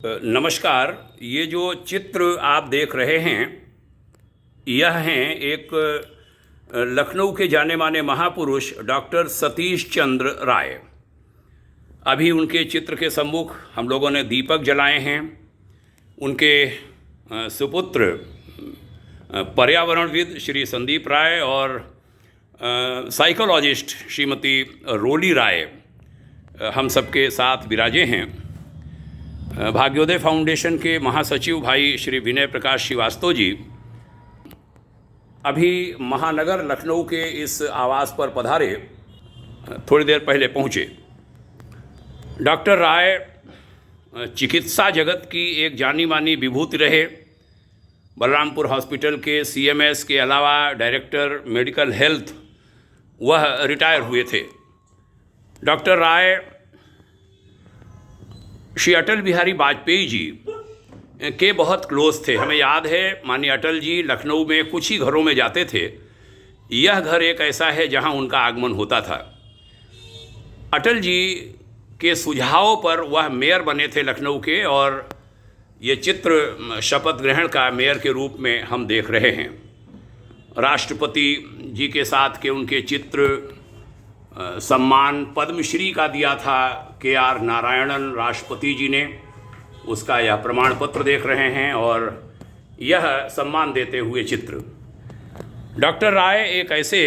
नमस्कार। ये जो चित्र आप देख रहे हैं यह हैं एक लखनऊ के जाने माने महापुरुष डॉक्टर सतीश चंद्र राय। अभी उनके चित्र के सम्मुख हम लोगों ने दीपक जलाए हैं। उनके सुपुत्र पर्यावरणविद श्री संदीप राय और साइकोलॉजिस्ट श्रीमती रोली राय हम सबके साथ विराजे हैं। भाग्योदय फाउंडेशन के महासचिव भाई श्री विनय प्रकाश श्रीवास्तव जी अभी महानगर लखनऊ के इस आवास पर पधारे, थोड़ी देर पहले पहुँचे। डॉक्टर राय चिकित्सा जगत की एक जानी मानी विभूति रहे। बलरामपुर हॉस्पिटल के CMS के अलावा डायरेक्टर मेडिकल हेल्थ वह रिटायर हुए थे। डॉक्टर राय श्री अटल बिहारी वाजपेयी जी के बहुत क्लोज थे। हमें याद है माननीय अटल जी लखनऊ में कुछ ही घरों में जाते थे। यह घर एक ऐसा है जहां उनका आगमन होता था। अटल जी के सुझाव पर वह मेयर बने थे लखनऊ के, और ये चित्र शपथ ग्रहण का मेयर के रूप में हम देख रहे हैं। राष्ट्रपति जी के साथ के उनके चित्र, सम्मान पद्मश्री का दिया था KR नारायणन राष्ट्रपति जी ने, उसका यह प्रमाण पत्र देख रहे हैं और यह सम्मान देते हुए चित्र। डॉक्टर राय एक ऐसे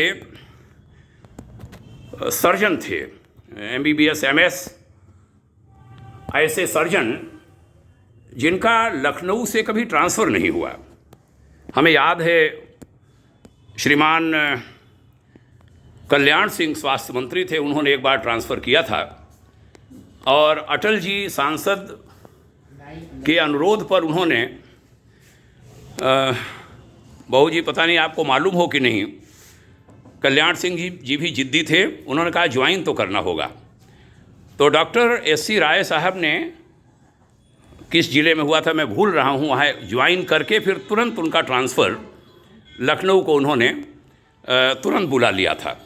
सर्जन थे, MBBS MS, ऐसे सर्जन जिनका लखनऊ से कभी ट्रांसफ़र नहीं हुआ। हमें याद है श्रीमान कल्याण सिंह स्वास्थ्य मंत्री थे, उन्होंने एक बार ट्रांसफ़र किया था और अटल जी सांसद के अनुरोध पर उन्होंने बहू जी, पता नहीं आपको मालूम हो कि नहीं, कल्याण सिंह जी भी जिद्दी थे। उन्होंने कहा ज्वाइन तो करना होगा। तो डॉक्टर SC राय साहब ने, किस ज़िले में हुआ था मैं भूल रहा हूँ, वहाँ ज्वाइन करके फिर तुरंत उनका ट्रांसफ़र लखनऊ को उन्होंने तुरंत बुला लिया था।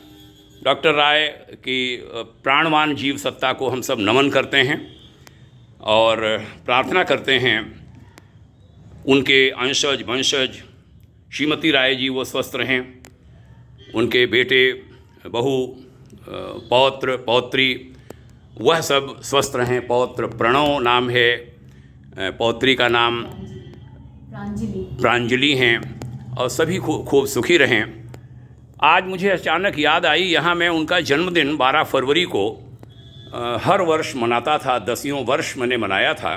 डॉक्टर राय की प्राणवान जीव सत्ता को हम सब नमन करते हैं और प्रार्थना करते हैं उनके अंशज वंशज श्रीमती राय जी वो स्वस्थ रहें, उनके बेटे बहू पौत्र पौत्री वह सब स्वस्थ रहें। पौत्र प्रणव नाम है, पौत्री का नाम प्रांजलि हैं, और सभी खूब सुखी रहें। आज मुझे अचानक याद आई, यहाँ मैं उनका जन्मदिन 12 फरवरी को हर वर्ष मनाता था, 10वीं वर्ष मैंने मनाया था।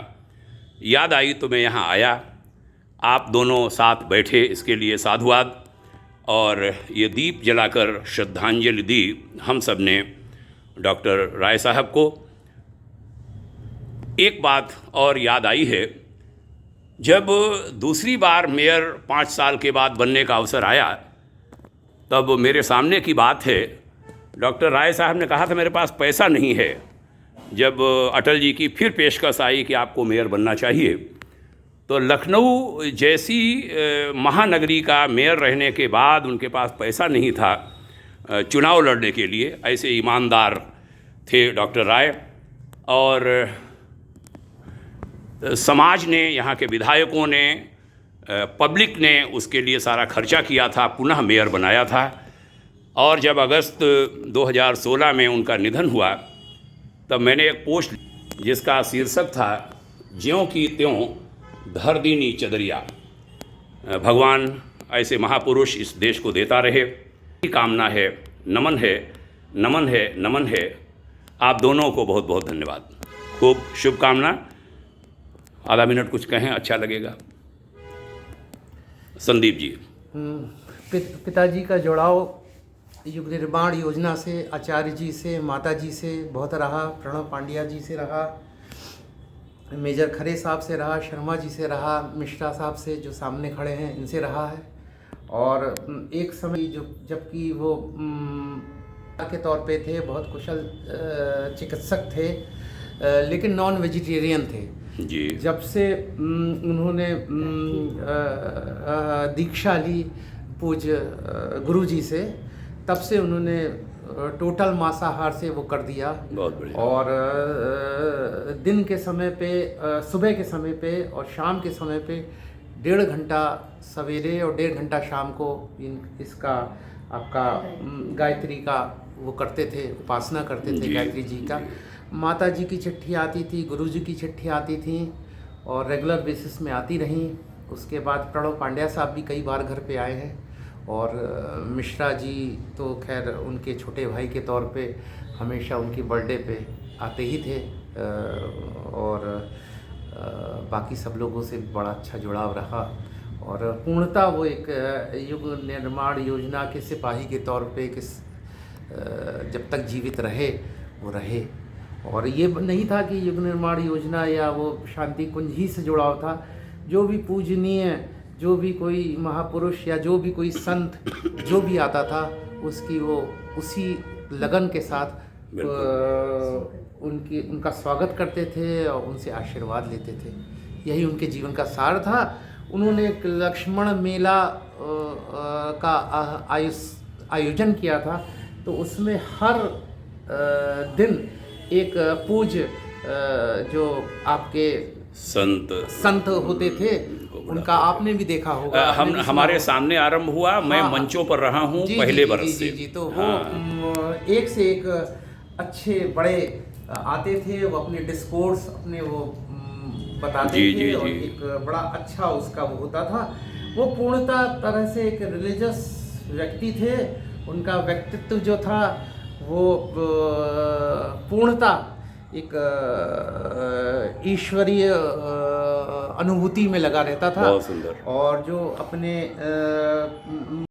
याद आई तो मैं यहाँ आया, आप दोनों साथ बैठे, इसके लिए साधुवाद। और ये दीप जलाकर श्रद्धांजलि दी हम सब ने डॉक्टर राय साहब को। एक बात और याद आई है, जब दूसरी बार मेयर 5 साल के बाद बनने का अवसर आया, तब मेरे सामने की बात है, डॉक्टर राय साहब ने कहा था मेरे पास पैसा नहीं है। जब अटल जी की फिर पेशकश आई कि आपको मेयर बनना चाहिए, तो लखनऊ जैसी महानगरी का मेयर रहने के बाद उनके पास पैसा नहीं था चुनाव लड़ने के लिए। ऐसे ईमानदार थे डॉक्टर राय, और समाज ने, यहाँ के विधायकों ने, पब्लिक ने उसके लिए सारा खर्चा किया था, पुनः मेयर बनाया था। और जब अगस्त 2016 में उनका निधन हुआ, तब मैंने एक पोस्ट जिसका शीर्षक था ज्यों की त्यों धर दीनी चदरिया। भगवान ऐसे महापुरुष इस देश को देता रहे, कामना है, नमन है, नमन है, नमन है। आप दोनों को बहुत बहुत धन्यवाद, खूब शुभकामना। आधा मिनट कुछ कहें, अच्छा लगेगा। संदीप जी। पिताजी का जुड़ाव युग निर्माण योजना से, आचार्य जी से, माता जी से बहुत रहा, प्रणव पांड्या जी से रहा, मेजर खरे साहब से रहा, शर्मा जी से रहा, मिश्रा साहब से जो सामने खड़े हैं इनसे रहा है। और एक समय जबकि वो के तौर पे थे, बहुत कुशल चिकित्सक थे, लेकिन नॉन वेजिटेरियन थे जी। जब से उन्होंने दीक्षा ली पूज्य गुरु जी से, तब से उन्होंने टोटल मांसाहार से वो कर दिया। बहुत बढ़िया। और दिन के समय पे, सुबह के समय पे और शाम के समय पे 1.5 घंटा सवेरे और 1.5 घंटा शाम को इसका आपका गायत्री का वो करते थे, उपासना करते थे गायत्री जी का। माता जी की चिट्ठी आती थी, गुरु जी की चिट्ठी आती थी और रेगुलर बेसिस में आती रहीं। उसके बाद प्रणव पांड्या साहब भी कई बार घर पे आए हैं और मिश्रा जी तो खैर उनके छोटे भाई के तौर पे हमेशा उनकी बर्थडे पे आते ही थे। और बाकी सब लोगों से बड़ा अच्छा जुड़ाव रहा और पूर्णतः वो एक युग निर्माण योजना के सिपाही के तौर पे जब तक जीवित रहे वो रहे। और ये नहीं था कि युग निर्माण योजना या वो शांति कुंज ही से जुड़ाव था। जो भी पूजनीय, जो भी कोई महापुरुष या जो भी कोई संत जो भी आता था उसकी वो उसी लगन के साथ उनका स्वागत करते थे और उनसे आशीर्वाद लेते थे। यही उनके जीवन का सार था। उन्होंने एक लक्ष्मण मेला का आयोजन किया था, तो उसमें हर दिन एक पूज्य जो आपके संत होते थे उनका आपने भी देखा होगा। हमारे सामने आरंभ हुआ। मैं मंचों पर रहा हूँ पहले बरस से। जी, तो वो एक से एक अच्छे बड़े आते थे, वो अपने डिस्कोर्स अपने वो बताते थे और एक बड़ा अच्छा उसका वो होता था। वो पूर्णतः तरह से एक रिलीजियस व्यक्ति थे। उनका व्यक्तित्व जो था वो पूर्णतः एक ईश्वरीय अनुभूति में लगा रहता था। बहुत सुंदर। और जो अपने